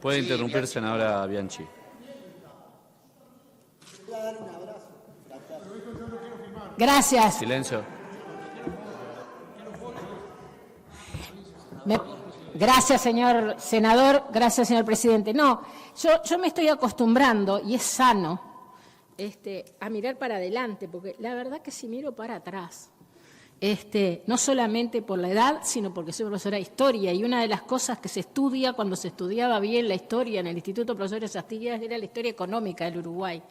Puede interrumpir, senadora Bianchi. Gracias. Silencio. Gracias, señor senador. Gracias, señor presidente. No, yo me estoy acostumbrando, y es sano, a mirar para adelante, porque la verdad que si miro para atrás, no solamente por la edad, sino porque soy profesora de historia, y una de las cosas que se estudia cuando se estudiaba bien la historia en el Instituto Profesores Astillas era la historia económica del Uruguay.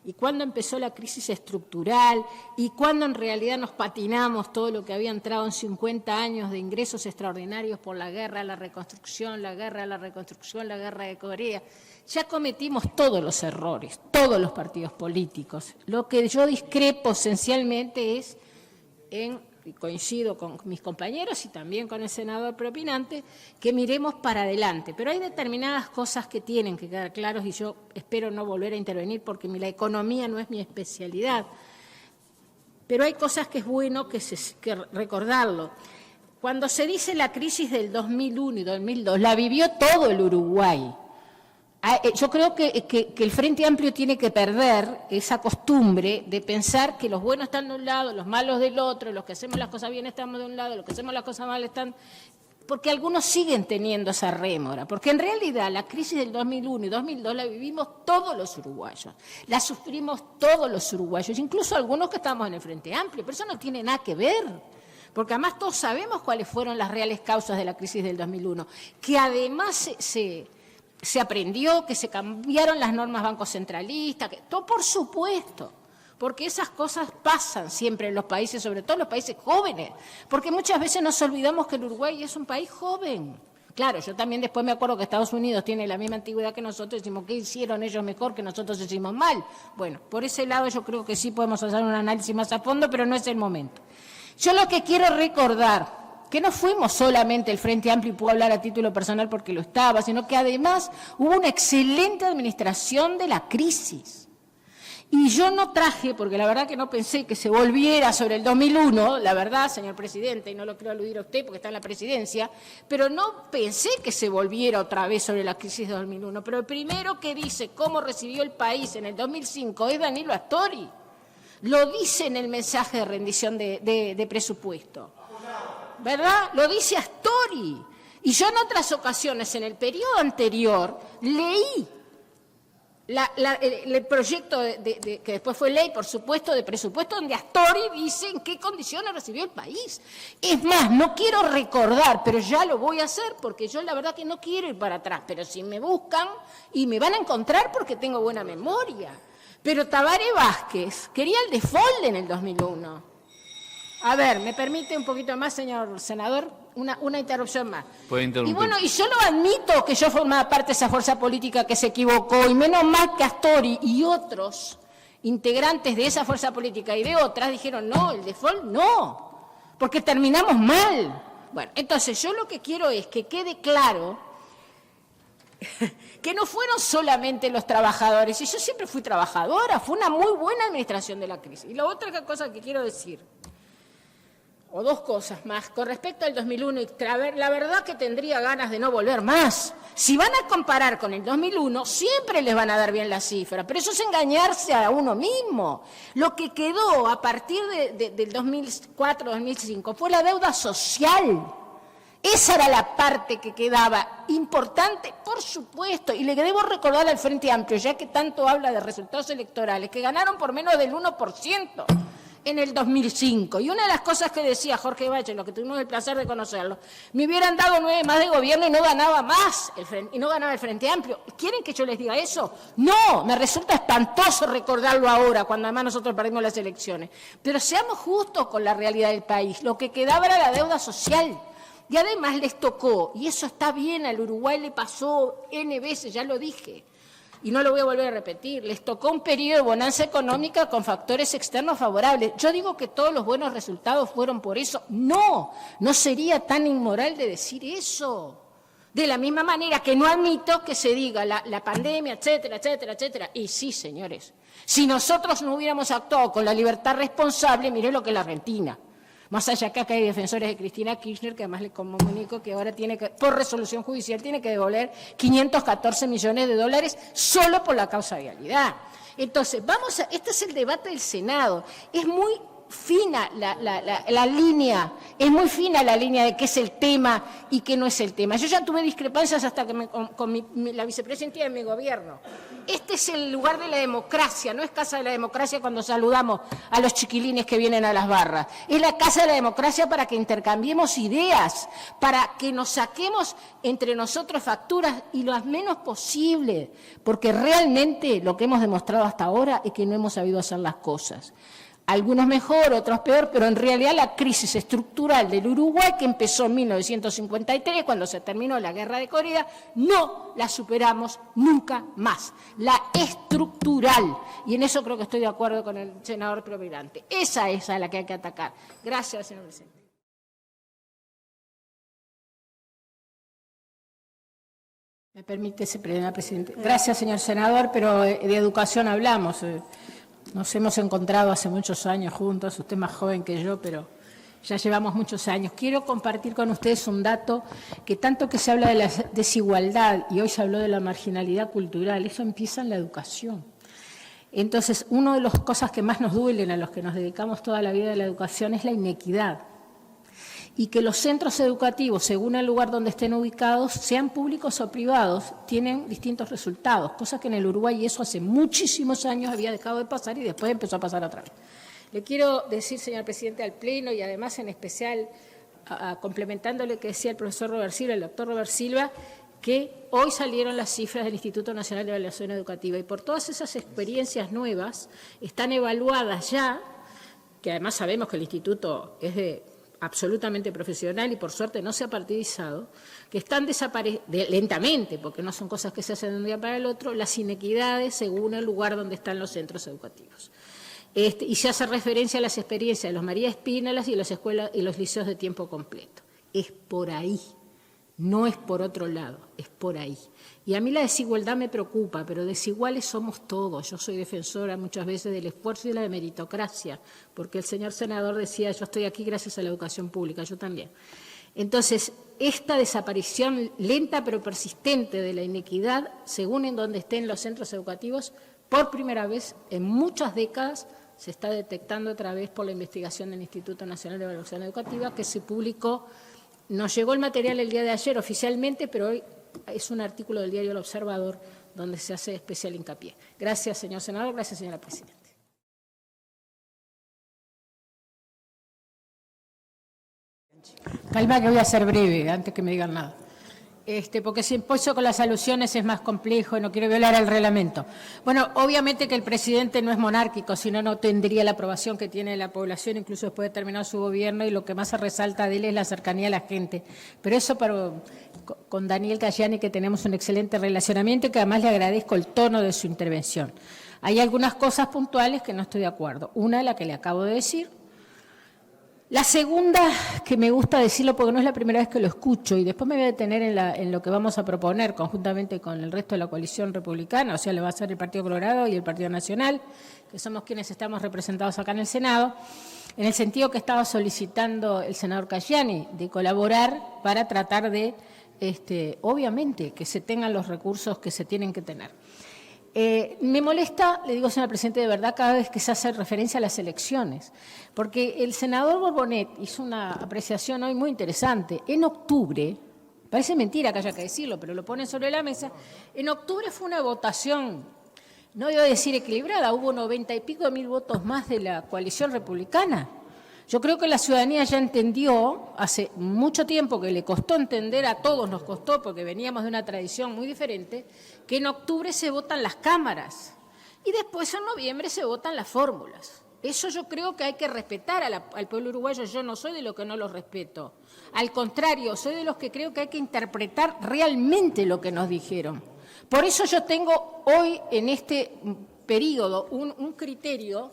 Y cuando empezó la crisis estructural y cuando en realidad nos patinamos todo lo que había entrado en 50 años de ingresos extraordinarios por la guerra, la reconstrucción, la guerra de Corea, ya cometimos todos los errores, todos los partidos políticos. Lo que yo discrepo esencialmente es y coincido con mis compañeros y también con el senador propinante, que miremos para adelante. Pero hay determinadas cosas que tienen que quedar claras y yo espero no volver a intervenir porque la economía no es mi especialidad. Pero hay cosas que es bueno que recordarlo. Cuando se dice la crisis del 2001 y 2002, la vivió todo el Uruguay. Yo creo que el Frente Amplio tiene que perder esa costumbre de pensar que los buenos están de un lado, los malos del otro, los que hacemos las cosas bien estamos de un lado, los que hacemos las cosas mal están... Porque algunos siguen teniendo esa rémora, porque en realidad la crisis del 2001 y 2002 la vivimos todos los uruguayos, la sufrimos todos los uruguayos, incluso algunos que estamos en el Frente Amplio, pero eso no tiene nada que ver. Porque además todos sabemos cuáles fueron las reales causas de la crisis del 2001, que además se aprendió, que se cambiaron las normas bancocentralistas, todo por supuesto, porque esas cosas pasan siempre en los países, sobre todo en los países jóvenes, porque muchas veces nos olvidamos que el Uruguay es un país joven. Claro, yo también después me acuerdo que Estados Unidos tiene la misma antigüedad que nosotros, decimos, ¿qué hicieron ellos mejor que nosotros hicimos mal? Bueno, por ese lado yo creo que sí podemos hacer un análisis más a fondo, pero no es el momento. Yo lo que quiero recordar, que no fuimos solamente el Frente Amplio y puedo hablar a título personal porque lo estaba, sino que además hubo una excelente administración de la crisis. Y yo no traje, porque la verdad que no pensé que se volviera sobre el 2001, la verdad, señor presidente, y no lo quiero aludir a usted porque está en la presidencia, pero no pensé que se volviera otra vez sobre la crisis de 2001. Pero el primero que dice cómo recibió el país en el 2005 es Danilo Astori. Lo dice en el mensaje de rendición de presupuesto. ¿Verdad? Lo dice Astori. Y yo en otras ocasiones, en el periodo anterior, leí el proyecto que después fue ley, por supuesto, de presupuesto, donde Astori dice en qué condiciones recibió el país. Es más, no quiero recordar, pero ya lo voy a hacer, porque yo la verdad que no quiero ir para atrás, pero si me buscan, y me van a encontrar porque tengo buena memoria. Pero Tabaré Vázquez quería el default en el 2001. A ver, ¿me permite un poquito más, señor senador? Una interrupción más. Puede interrumpir. Y bueno, y yo lo admito que yo formaba parte de esa fuerza política que se equivocó, y menos mal que Astori y otros integrantes de esa fuerza política y de otras dijeron, no, el default no, porque terminamos mal. Bueno, entonces yo lo que quiero es que quede claro que no fueron solamente los trabajadores, y yo siempre fui trabajadora, fue una muy buena administración de la crisis. Y la otra cosa que quiero decir, o dos cosas más, con respecto al 2001, la verdad que tendría ganas de no volver más. Si van a comparar con el 2001, siempre les van a dar bien la cifra, pero eso es engañarse a uno mismo. Lo que quedó a partir del 2004-2005 fue la deuda social. Esa era la parte que quedaba importante, por supuesto, y le debo recordar al Frente Amplio, ya que tanto habla de resultados electorales, que ganaron por menos del 1%. En el 2005. Y una de las cosas que decía Jorge Bache, lo que tuvimos el placer de conocerlo, me hubieran dado 9 más de gobierno y no ganaba más, y no ganaba el Frente Amplio. ¿Quieren que yo les diga eso? No, me resulta espantoso recordarlo ahora, cuando además nosotros perdimos las elecciones. Pero seamos justos con la realidad del país. Lo que quedaba era la deuda social. Y además les tocó, y eso está bien, al Uruguay le pasó N veces, ya lo dije, y no lo voy a volver a repetir, les tocó un periodo de bonanza económica con factores externos favorables. Yo digo que todos los buenos resultados fueron por eso. No, no sería tan inmoral de decir eso. De la misma manera que no admito que se diga la pandemia, etcétera, etcétera, etcétera. Y sí, señores, si nosotros no hubiéramos actuado con la libertad responsable, miré lo que es la Argentina. Más allá que acá hay defensores de Cristina Kirchner, que además le comunico que ahora tiene que, por resolución judicial, tiene que devolver 514 millones de dólares solo por la causa de vialidad. Entonces, este es el debate del Senado. Es muy fina la línea, es muy fina la línea de qué es el tema y qué no es el tema. Yo ya tuve discrepancias hasta que con la vicepresidenta de mi gobierno. Este es el lugar de la democracia, no es casa de la democracia cuando saludamos a los chiquilines que vienen a las barras. Es la casa de la democracia para que intercambiemos ideas, para que nos saquemos entre nosotros facturas y lo menos posible, porque realmente lo que hemos demostrado hasta ahora es que no hemos sabido hacer las cosas. Algunos mejor, otros peor, pero en realidad la crisis estructural del Uruguay, que empezó en 1953, cuando se terminó la Guerra de Corea, no la superamos nunca más. La estructural. Y en eso creo que estoy de acuerdo con el senador Provirante. Esa es a la que hay que atacar. Gracias, señor presidente. Me permite, señor presidente. Gracias, señor senador, pero de educación hablamos. Nos hemos encontrado hace muchos años juntos, usted más joven que yo, pero ya llevamos muchos años. Quiero compartir con ustedes un dato que tanto que se habla de la desigualdad y hoy se habló de la marginalidad cultural, eso empieza en la educación. Entonces, una de las cosas que más nos duelen a los que nos dedicamos toda la vida a la educación es la inequidad. Y que los centros educativos, según el lugar donde estén ubicados, sean públicos o privados, tienen distintos resultados, cosa que en el Uruguay eso hace muchísimos años había dejado de pasar y después empezó a pasar otra vez. Le quiero decir, señor presidente, al Pleno y además en especial complementando lo que decía el profesor Robert Silva, el doctor Robert Silva, que hoy salieron las cifras del Instituto Nacional de Evaluación Educativa y por todas esas experiencias nuevas están evaluadas ya, que además sabemos que el instituto es absolutamente profesional y por suerte no se ha partidizado, que están lentamente, porque no son cosas que se hacen de un día para el otro, las inequidades según el lugar donde están los centros educativos. Y se hace referencia a las experiencias de los María Espínolas y las escuelas y los liceos de tiempo completo. Es por ahí, no es por otro lado, es por ahí. Y a mí la desigualdad me preocupa, pero desiguales somos todos. Yo soy defensora muchas veces del esfuerzo y de la meritocracia, porque el señor senador decía, yo estoy aquí gracias a la educación pública, yo también. Entonces, esta desaparición lenta pero persistente de la inequidad, según en donde estén los centros educativos, por primera vez en muchas décadas se está detectando otra vez por la investigación del Instituto Nacional de Evaluación Educativa, que se publicó, nos llegó el material el día de ayer oficialmente, pero hoy es un artículo del diario El Observador donde se hace especial hincapié. Gracias, señor senador. Gracias, señora presidenta. Calma que voy a ser breve, antes que me digan nada. Porque si empiezo con las alusiones es más complejo y no quiero violar el reglamento. Bueno, obviamente que el presidente no es monárquico, sino no tendría la aprobación que tiene la población, incluso después de terminar su gobierno, y lo que más se resalta de él es la cercanía a la gente. Pero eso con Daniel Cayani, que tenemos un excelente relacionamiento y que además le agradezco el tono de su intervención. Hay algunas cosas puntuales que no estoy de acuerdo. Una, la que le acabo de decir. La segunda, que me gusta decirlo porque no es la primera vez que lo escucho, y después me voy a detener en lo que vamos a proponer conjuntamente con el resto de la coalición republicana, o sea, le va a ser el Partido Colorado y el Partido Nacional, que somos quienes estamos representados acá en el Senado, en el sentido que estaba solicitando el senador Cayani, de colaborar para tratar de, obviamente, que se tengan los recursos que se tienen que tener. Me molesta, le digo, señor presidente, de verdad, cada vez que se hace referencia a las elecciones, porque el senador Borbonet hizo una apreciación hoy muy interesante. En octubre, parece mentira que haya que decirlo, pero lo pone sobre la mesa, en octubre fue una votación, no iba a decir equilibrada, hubo 90 y pico de mil votos más de la coalición republicana. Yo creo que la ciudadanía ya entendió, hace mucho tiempo que le costó entender, a todos nos costó porque veníamos de una tradición muy diferente, que en octubre se votan las cámaras y después en noviembre se votan las fórmulas. Eso yo creo que hay que respetar al pueblo uruguayo. Yo no soy de los que no lo respeto. Al contrario, soy de los que creo que hay que interpretar realmente lo que nos dijeron. Por eso yo tengo hoy en este periodo un criterio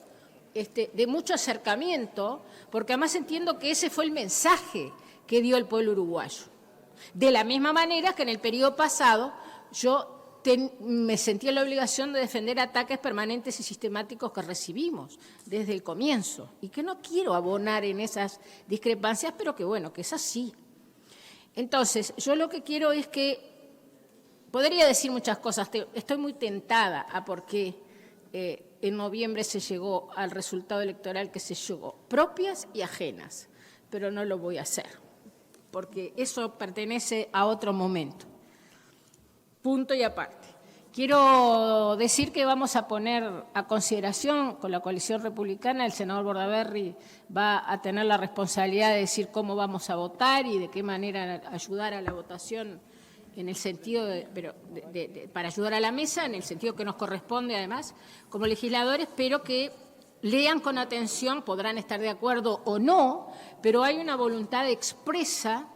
de mucho acercamiento, porque además entiendo que ese fue el mensaje que dio el pueblo uruguayo. De la misma manera que en el periodo pasado yo me sentí en la obligación de defender ataques permanentes y sistemáticos que recibimos desde el comienzo y que no quiero abonar en esas discrepancias, pero que bueno, que es así. Entonces, yo lo que quiero es que, podría decir muchas cosas, estoy muy tentada a por qué en noviembre se llegó al resultado electoral que se llegó, propias y ajenas, pero no lo voy a hacer, porque eso pertenece a otro momento. Punto y aparte. Quiero decir que vamos a poner a consideración con la coalición republicana, el senador Bordaberry va a tener la responsabilidad de decir cómo vamos a votar y de qué manera ayudar a la votación en el sentido para ayudar a la mesa, en el sentido que nos corresponde además como legisladores, pero que lean con atención, podrán estar de acuerdo o no, pero hay una voluntad expresa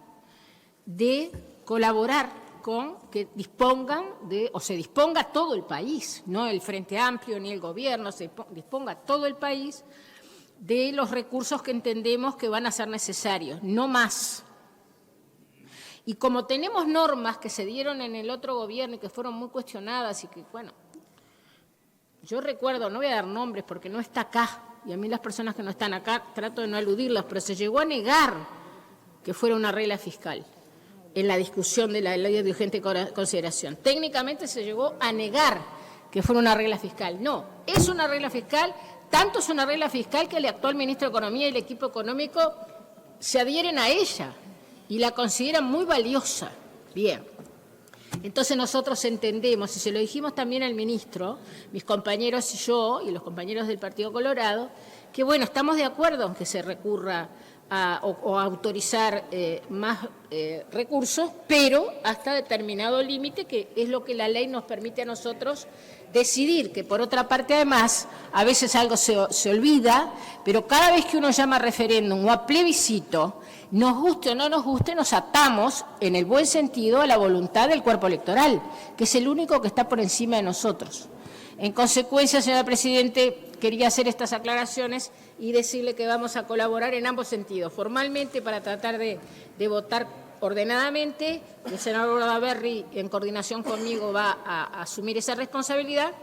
de colaborar con que dispongan o se disponga todo el país, no el Frente Amplio ni el Gobierno, se disponga todo el país de los recursos que entendemos que van a ser necesarios, no más. Y como tenemos normas que se dieron en el otro gobierno y que fueron muy cuestionadas y que, bueno, yo recuerdo, no voy a dar nombres porque no está acá, y a mí las personas que no están acá trato de no aludirlas, pero se llegó a negar que fuera una regla fiscal en la discusión de la ley de urgente consideración. Técnicamente se llegó a negar que fuera una regla fiscal. No, es una regla fiscal, tanto es una regla fiscal que el actual ministro de Economía y el equipo económico se adhieren a ella y la consideran muy valiosa. Bien. Entonces nosotros entendemos, y se lo dijimos también al ministro, mis compañeros y yo, y los compañeros del Partido Colorado, que bueno, estamos de acuerdo en que se recurra o autorizar más recursos, pero hasta determinado límite, que es lo que la ley nos permite a nosotros decidir, que por otra parte además a veces algo se olvida, pero cada vez que uno llama a referéndum o a plebiscito, nos guste o no nos guste, nos atamos en el buen sentido a la voluntad del cuerpo electoral, que es el único que está por encima de nosotros. En consecuencia, señora Presidente, quería hacer estas aclaraciones y decirle que vamos a colaborar en ambos sentidos. Formalmente, para tratar de votar ordenadamente, el senador Bordaberry, en coordinación conmigo, va a asumir esa responsabilidad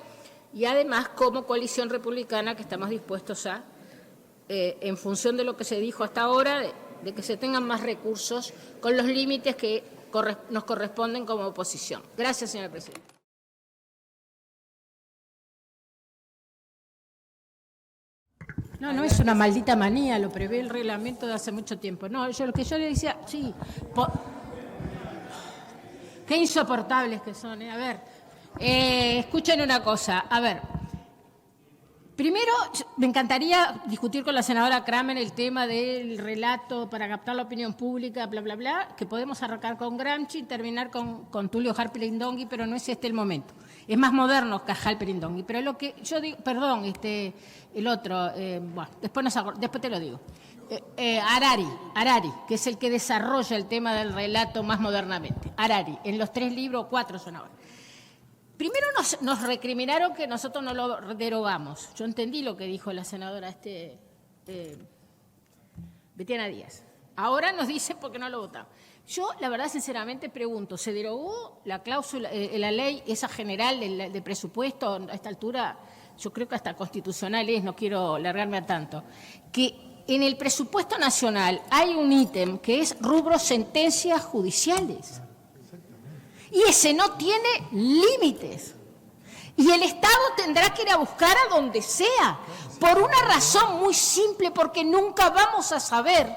y además, como coalición republicana, que estamos dispuestos a, en función de lo que se dijo hasta ahora, de que se tengan más recursos con los límites que nos corresponden como oposición. Gracias, señora Presidenta. No, no es una maldita manía, lo prevé el reglamento de hace mucho tiempo. No, lo que yo le decía, sí, qué insoportables que son. A ver, escuchen una cosa. A ver, primero me encantaría discutir con la senadora Kramer el tema del relato para captar la opinión pública, bla, bla, bla, que podemos arrancar con Gramsci y terminar con Tulio Halperin-Dongui, pero no es este el momento. Es más moderno que Halperin-Dongui, pero lo que yo digo, perdón, el otro, bueno, después te lo digo. Harari, que es el que desarrolla el tema del relato más modernamente. Harari, en los 3 libros, 4 son ahora. Primero nos recriminaron que nosotros no lo derogamos. Yo entendí lo que dijo la senadora Betiana Díaz. Ahora nos dicen por qué no lo votamos. Yo, la verdad, sinceramente pregunto, ¿se derogó la cláusula, la ley esa general de presupuesto a esta altura? Yo creo que hasta constitucional es, no quiero largarme a tanto, que en el presupuesto nacional hay un ítem que es rubro sentencias judiciales. Y ese no tiene límites. Y el Estado tendrá que ir a buscar a donde sea, por una razón muy simple, porque nunca vamos a saber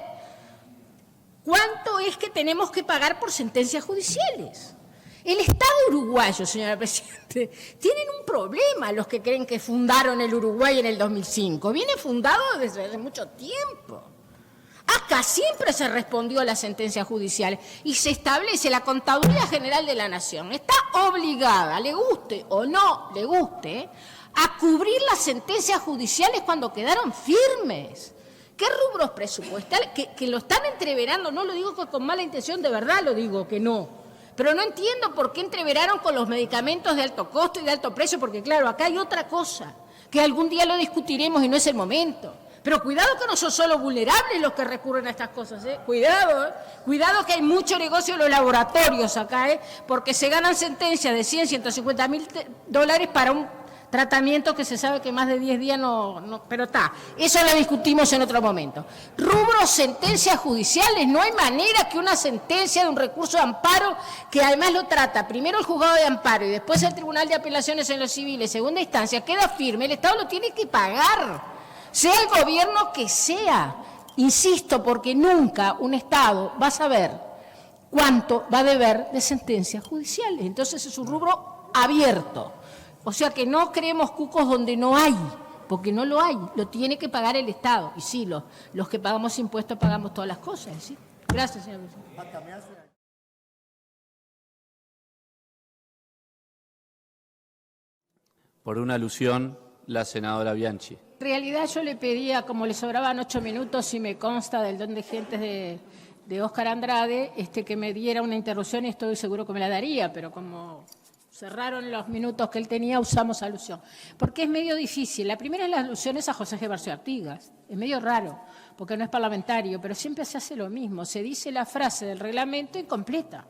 cuánto es que tenemos que pagar por sentencias judiciales. El Estado uruguayo, señora Presidente, tienen un problema los que creen que fundaron el Uruguay en el 2005. Viene fundado desde hace mucho tiempo. Acá siempre se respondió a las sentencias judiciales y se establece la Contaduría General de la Nación. Está obligada, le guste o no le guste, a cubrir las sentencias judiciales cuando quedaron firmes. ¿Qué rubros presupuestales? Que lo están entreverando, no lo digo con mala intención, de verdad lo digo que no. Pero no entiendo por qué entreveraron con los medicamentos de alto costo y de alto precio, porque claro, acá hay otra cosa, que algún día lo discutiremos y no es el momento. Pero cuidado que no son solo vulnerables los que recurren a estas cosas, ¿eh? Cuidado, cuidado que hay mucho negocio en los laboratorios acá, porque se ganan sentencias de 100, 150 mil dólares para un tratamiento que se sabe que más de 10 días no, pero está, eso lo discutimos en otro momento. Rubro sentencias judiciales, no hay manera que una sentencia de un recurso de amparo, que además lo trata primero el juzgado de amparo y después el Tribunal de Apelaciones en los civiles, segunda instancia, queda firme, el Estado lo tiene que pagar, sea el gobierno que sea, insisto, porque nunca un Estado va a saber cuánto va a deber de sentencias judiciales, entonces es un rubro abierto. O sea que no creemos cucos donde no hay, porque no lo hay, lo tiene que pagar el Estado. Y sí, los que pagamos impuestos pagamos todas las cosas. ¿Sí? Gracias, señor presidente. Por una alusión, la senadora Bianchi. En realidad yo le pedía, como le sobraban 8 minutos y me consta del don de gentes de Óscar Andrade, que me diera una interrupción y estoy seguro que me la daría, pero como cerraron los minutos que él tenía, usamos alusión. Porque es medio difícil. La primera es la alusión a José G. Barcio Artigas. Es medio raro, porque no es parlamentario, pero siempre se hace lo mismo. Se dice la frase del reglamento incompleta.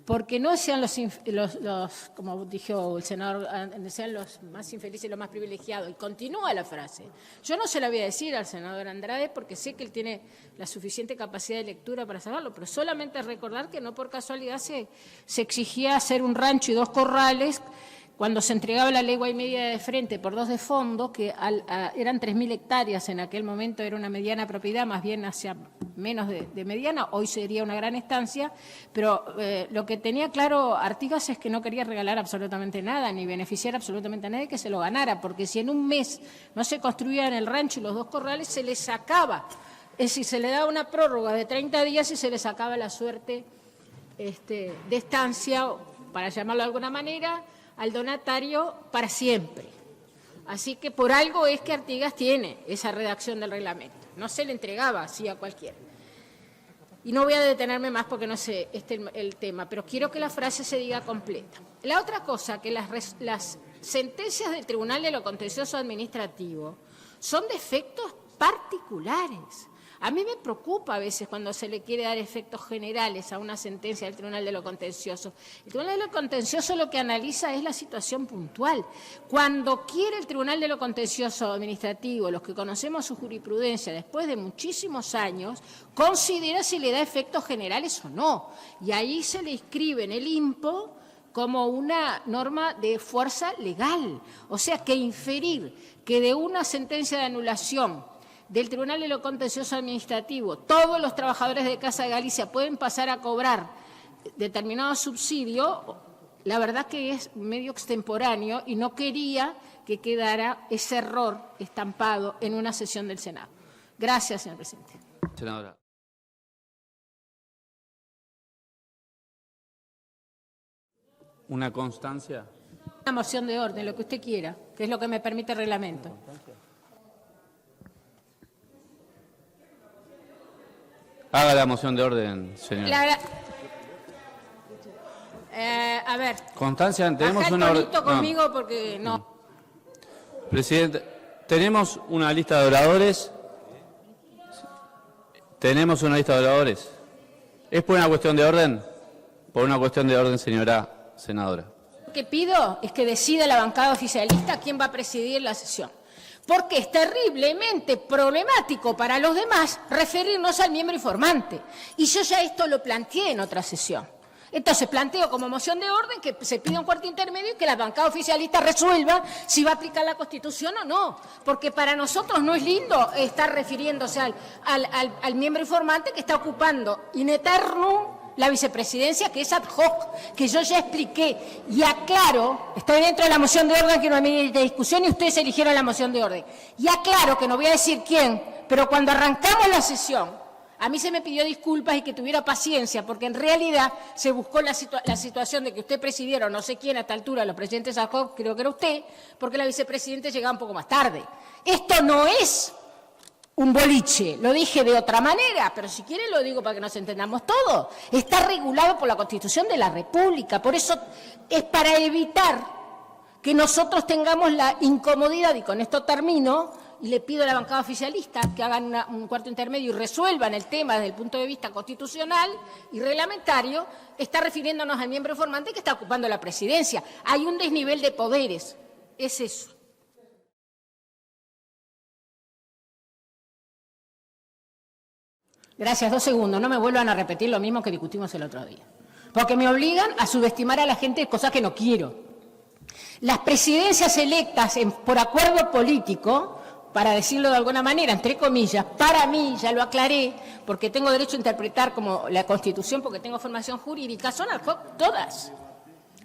Porque no sean los como dijo el senador, sean los más infelices y los más privilegiados. Y continúa la frase. Yo no se la voy a decir al senador Andrade porque sé que él tiene la suficiente capacidad de lectura para saberlo, pero solamente recordar que no por casualidad se exigía hacer un rancho y 2 corrales cuando se entregaba la legua y media de frente por 2 de fondo, que eran 3.000 hectáreas en aquel momento, era una mediana propiedad, más bien hacia menos de mediana, hoy sería una gran estancia, pero lo que tenía claro Artigas es que no quería regalar absolutamente nada, ni beneficiar absolutamente a nadie que se lo ganara, porque si en un mes no se construían el rancho y los 2 corrales, se les sacaba, es decir, se le daba una prórroga de 30 días y se le sacaba la suerte de estancia, para llamarlo de alguna manera, al donatario para siempre. Así que por algo es que Artigas tiene esa redacción del reglamento. No se le entregaba así a cualquiera. Y no voy a detenerme más porque no sé el tema, pero quiero que la frase se diga completa. La otra cosa, que las sentencias del Tribunal de lo Contencioso Administrativo son de efectos particulares. A mí me preocupa a veces cuando se le quiere dar efectos generales a una sentencia del Tribunal de lo Contencioso. El Tribunal de lo Contencioso lo que analiza es la situación puntual. Cuando quiere el Tribunal de lo Contencioso Administrativo, los que conocemos su jurisprudencia después de muchísimos años, considera si le da efectos generales o no. Y ahí se le inscribe en el IMPO como una norma de fuerza legal. O sea, que inferir que de una sentencia de anulación del Tribunal de lo Contencioso Administrativo, todos los trabajadores de Casa de Galicia pueden pasar a cobrar determinado subsidio, la verdad que es medio extemporáneo y no quería que quedara ese error estampado en una sesión del Senado. Gracias, señor presidente. Senadora. ¿Una constancia? Una moción de orden, lo que usted quiera, que es lo que me permite el reglamento. Haga la moción de orden, señor. A ver. Constancia, tenemos Bajá una el tonito conmigo porque no. Presidente, tenemos una lista de oradores. Tenemos una lista de oradores. ¿Es por una cuestión de orden? Por una cuestión de orden, señora senadora. Lo que pido es que decida la bancada oficialista quién va a presidir la sesión. Porque es terriblemente problemático para los demás referirnos al miembro informante. Y yo ya esto lo planteé en otra sesión. Entonces planteo como moción de orden que se pida un cuarto intermedio y que la bancada oficialista resuelva si va a aplicar la Constitución o no. Porque para nosotros no es lindo estar refiriéndose al miembro informante que está ocupando in eternum la vicepresidencia, que es ad hoc, que yo ya expliqué y aclaro, estoy dentro de la moción de orden que no hay de discusión y ustedes eligieron la moción de orden. Y aclaro que no voy a decir quién, pero cuando arrancamos la sesión, a mí se me pidió disculpas y que tuviera paciencia, porque en realidad se buscó la situación de que usted presidiera, o no sé quién a esta altura, los presidentes ad hoc, creo que era usted, porque la vicepresidenta llegaba un poco más tarde. Esto no es un boliche, lo dije de otra manera, pero si quieren lo digo para que nos entendamos todos. Está regulado por la Constitución de la República, por eso es para evitar que nosotros tengamos la incomodidad, y con esto termino, y le pido a la bancada oficialista que hagan un cuarto intermedio y resuelvan el tema desde el punto de vista constitucional y reglamentario, está refiriéndonos al miembro formante que está ocupando la presidencia. Hay un desnivel de poderes, es eso. Gracias, 2 segundos. No me vuelvan a repetir lo mismo que discutimos el otro día. Porque me obligan a subestimar a la gente, cosa que no quiero. Las presidencias electas por acuerdo político, para decirlo de alguna manera, entre comillas, para mí, ya lo aclaré, porque tengo derecho a interpretar como la Constitución, porque tengo formación jurídica, son ad hoc todas.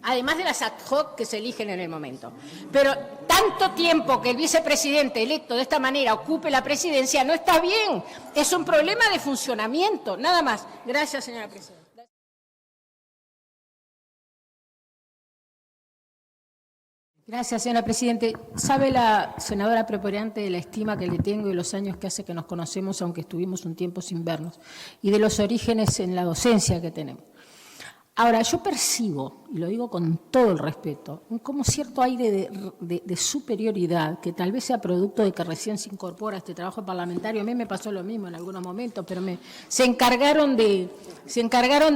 Además de las ad hoc que se eligen en el momento. Pero tanto tiempo que el vicepresidente electo de esta manera ocupe la presidencia no está bien. Es un problema de funcionamiento, nada más. Gracias, señora presidenta. Gracias, señora presidenta. ¿Sabe la senadora preponderante de la estima que le tengo y los años que hace que nos conocemos, aunque estuvimos un tiempo sin vernos, y de los orígenes en la docencia que tenemos? Ahora, yo percibo, y lo digo con todo el respeto, como cierto aire de superioridad, que tal vez sea producto de que recién se incorpora a este trabajo parlamentario. A mí me pasó lo mismo en algunos momentos, pero se encargaron de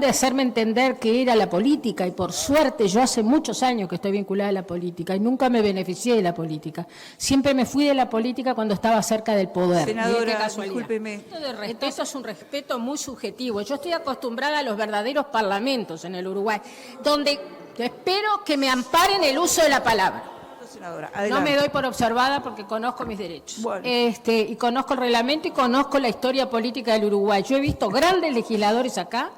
hacerme entender que era la política, y por suerte yo hace muchos años que estoy vinculada a la política y nunca me beneficié de la política. Siempre me fui de la política cuando estaba cerca del poder. Senadora, discúlpeme. Esto de respeto es un respeto muy subjetivo. Yo estoy acostumbrada a los verdaderos parlamentos en el Uruguay, donde espero que me amparen el uso de la palabra. Senadora, no me doy por observada porque conozco mis derechos. Bueno. Y conozco el reglamento y conozco la historia política del Uruguay. Yo he visto grandes legisladores acá,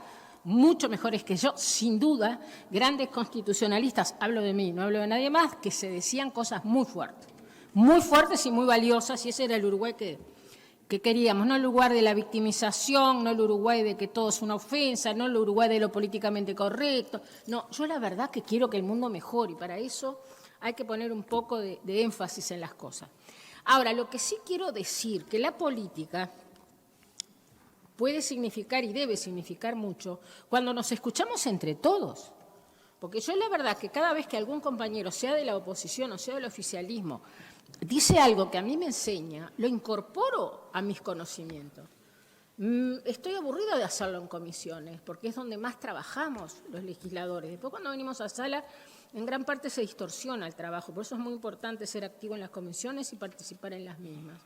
mucho mejores que yo, sin duda, grandes constitucionalistas, hablo de mí, no hablo de nadie más, que se decían cosas muy fuertes y muy valiosas, y ese era el Uruguay que queríamos, no el lugar de la victimización, no el Uruguay de que todo es una ofensa, no el Uruguay de lo políticamente correcto. No, yo la verdad que quiero que el mundo mejore, y para eso hay que poner un poco de énfasis en las cosas. Ahora, lo que sí quiero decir, que la política puede significar y debe significar mucho cuando nos escuchamos entre todos. Porque yo la verdad que cada vez que algún compañero, sea de la oposición o sea del oficialismo, dice algo que a mí me enseña, lo incorporo a mis conocimientos. Estoy aburrida de hacerlo en comisiones, porque es donde más trabajamos los legisladores. Después, cuando venimos a sala, en gran parte se distorsiona el trabajo. Por eso es muy importante ser activo en las comisiones y participar en las mismas.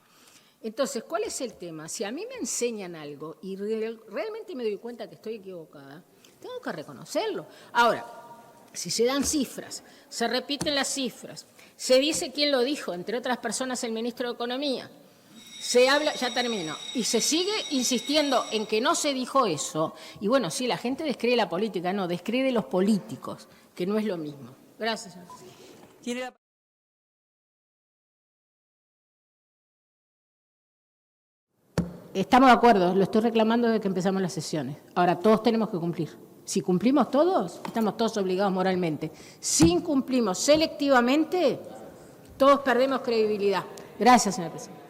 Entonces, ¿cuál es el tema? Si a mí me enseñan algo y realmente me doy cuenta que estoy equivocada, tengo que reconocerlo. Ahora, si se dan cifras, se repiten las cifras, se dice quién lo dijo, entre otras personas el ministro de Economía, se habla, ya termino, y se sigue insistiendo en que no se dijo eso, y bueno, sí, la gente descree la política, no, descree de los políticos, que no es lo mismo. Gracias. Estamos de acuerdo, lo estoy reclamando desde que empezamos las sesiones. Ahora, todos tenemos que cumplir. Si cumplimos todos, estamos todos obligados moralmente. Si incumplimos selectivamente, todos perdemos credibilidad. Gracias, señor presidente.